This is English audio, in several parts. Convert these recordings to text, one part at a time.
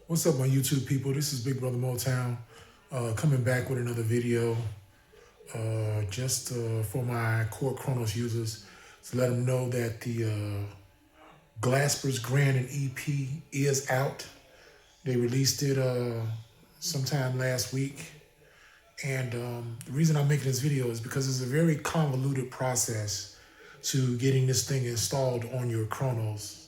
What's up, my YouTube people? This is Big Brother Motown, coming back with another video, just for my Korg Kronos users to let them know that the Glasper's Grand and EP is out. They released it sometime last week, and the reason I'm making this video is because it's a very convoluted process to getting this thing installed on your Kronos.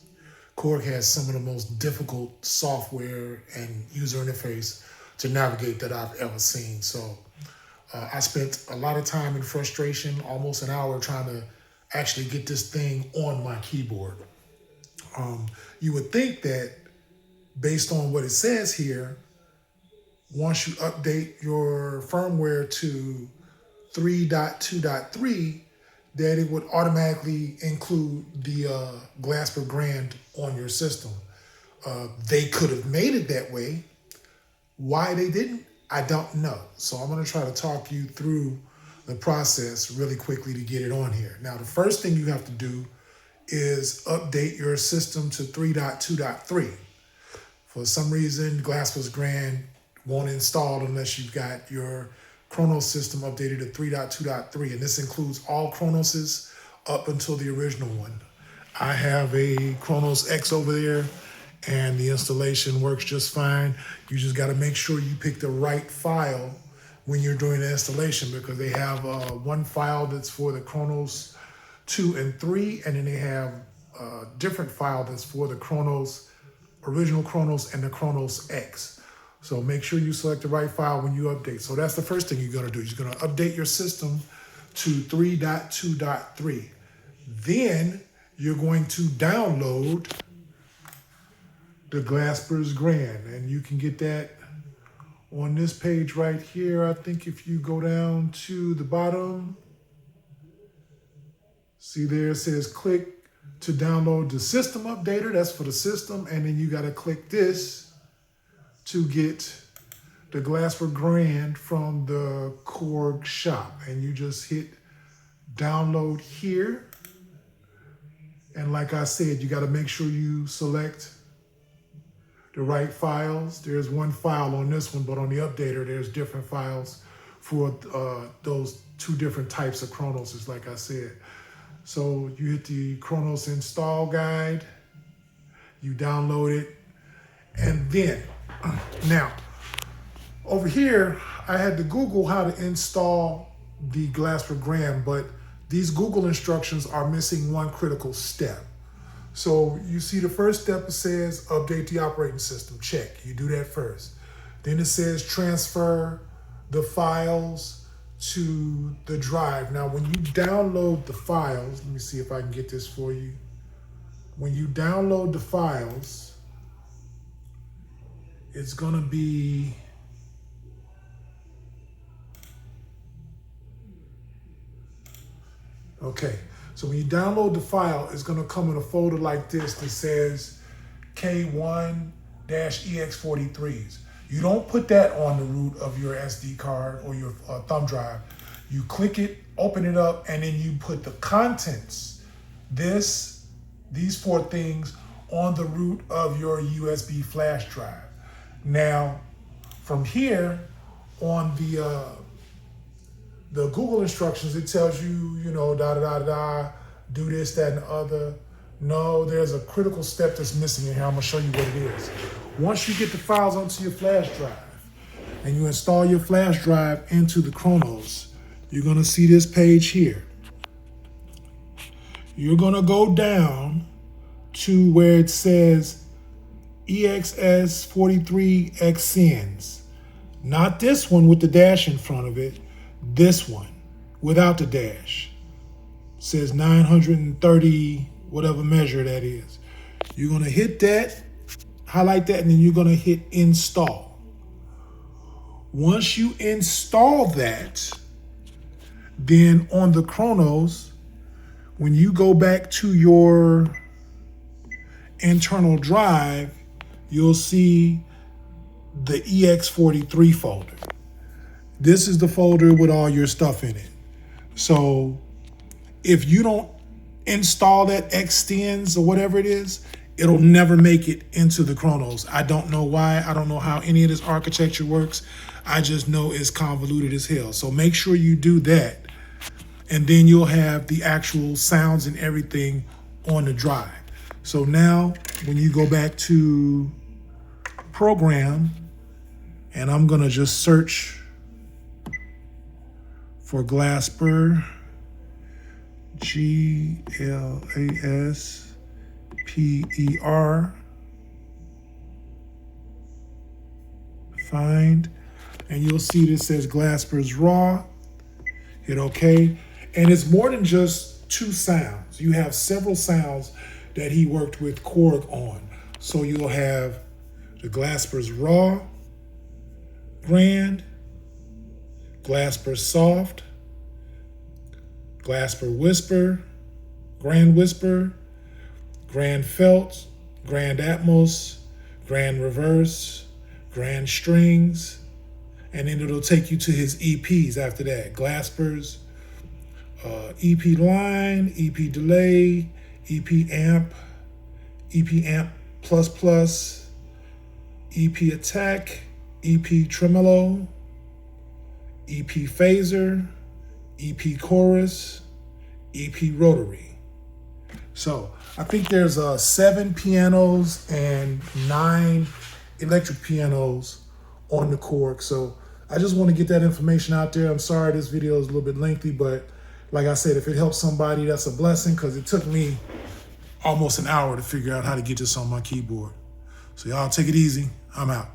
Korg has some of the most difficult software and user interface to navigate that I've ever seen. So I spent a lot of time in frustration, almost an hour, trying to actually get this thing on my keyboard. You would think that based on what it says here, once you update your firmware to 3.2.3, that it would automatically include the Glasper Grand on your system. They could have made it that way. Why they didn't, I don't know. So I'm gonna try to talk you through the process really quickly to get it on here. Now, the first thing you have to do is update your system to 3.2.3. For some reason, Glasper's Grand won't install unless you've got your Kronos system updated to 3.2.3, and this includes all Kronoses up until the original one. I have a Kronos X over there, and the installation works just fine. You just got to make sure you pick the right file when you're doing the installation, because they have one file that's for the Kronos 2 and 3, and then they have a different file that's for the Kronos, original Kronos, and the Kronos X. So make sure you select the right file when you update. So that's the first thing you're gonna do. You're gonna update your system to 3.2.3. Then you're going to download the Glasper's Grand. And you can get that on this page right here. I think if you go down to the bottom, see there it says click to download the system updater. That's for the system. And then you gotta click this to get the Glasper Grand from the Korg shop. And you just hit download here. And like I said, you gotta make sure you select the right files. There's one file on this one, but on the updater, there's different files for those two different types of Kronoses, like I said. So you hit the Kronos install guide, you download it, and then, now, over here, I had to Google how to install the Glasper Grand, but these Google instructions are missing one critical step. So you see the first step, it says update the operating system, check, you do that first. Then it says transfer the files to the drive. Now when you download the files, let me see if I can get this for you. When you download the files, it's gonna be okay. So when you download the file, it's gonna come in a folder like this that says K1-EX43s. You don't put that on the root of your SD card or your thumb drive. You click it, open it up, and then you put the contents, these four things, on the root of your USB flash drive. Now, from here on the Google instructions, it tells you, do this, that, and the other. No, there's a critical step that's missing in here. I'm gonna show you what it is. Once you get the files onto your flash drive and you install your flash drive into the Kronos, you're gonna see this page here. You're gonna go down to where it says EXS43XNs. Not this one with the dash in front of it, this one without the dash. It says 930, whatever measure that is. You're gonna hit that, highlight that, and then you're gonna hit install. Once you install that, then on the Kronos, when you go back to your internal drive, you'll see the EX43 folder. This is the folder with all your stuff in it. So if you don't install that extends or whatever it is, it'll never make it into the Kronos. I don't know why. I don't know how any of this architecture works. I just know it's convoluted as hell. So make sure you do that. And then you'll have the actual sounds and everything on the drive. So now when you go back to program, and I'm gonna just search for Glasper, Glasper, find, and you'll see this says Glasper's Raw. Hit OK. And it's more than just 2 sounds. You have several sounds that he worked with Korg on. So you'll have the Glasper's Raw, Grand, Glasper Soft, Glasper Whisper, Grand Whisper, Grand Felt, Grand Atmos, Grand Reverse, Grand Strings, and then it'll take you to his EPs after that. Glasper's EP Line, EP Delay, EP Amp, EP Amp Plus Plus, EP Attack, EP Tremolo, EP Phaser, EP Chorus, EP Rotary. So I think there's 7 pianos and 9 electric pianos on the Korg. So I just want to get that information out there. I'm sorry this video is a little bit lengthy, but like I said, if it helps somebody, that's a blessing, because it took me almost an hour to figure out how to get this on my keyboard. So y'all take it easy. I'm out.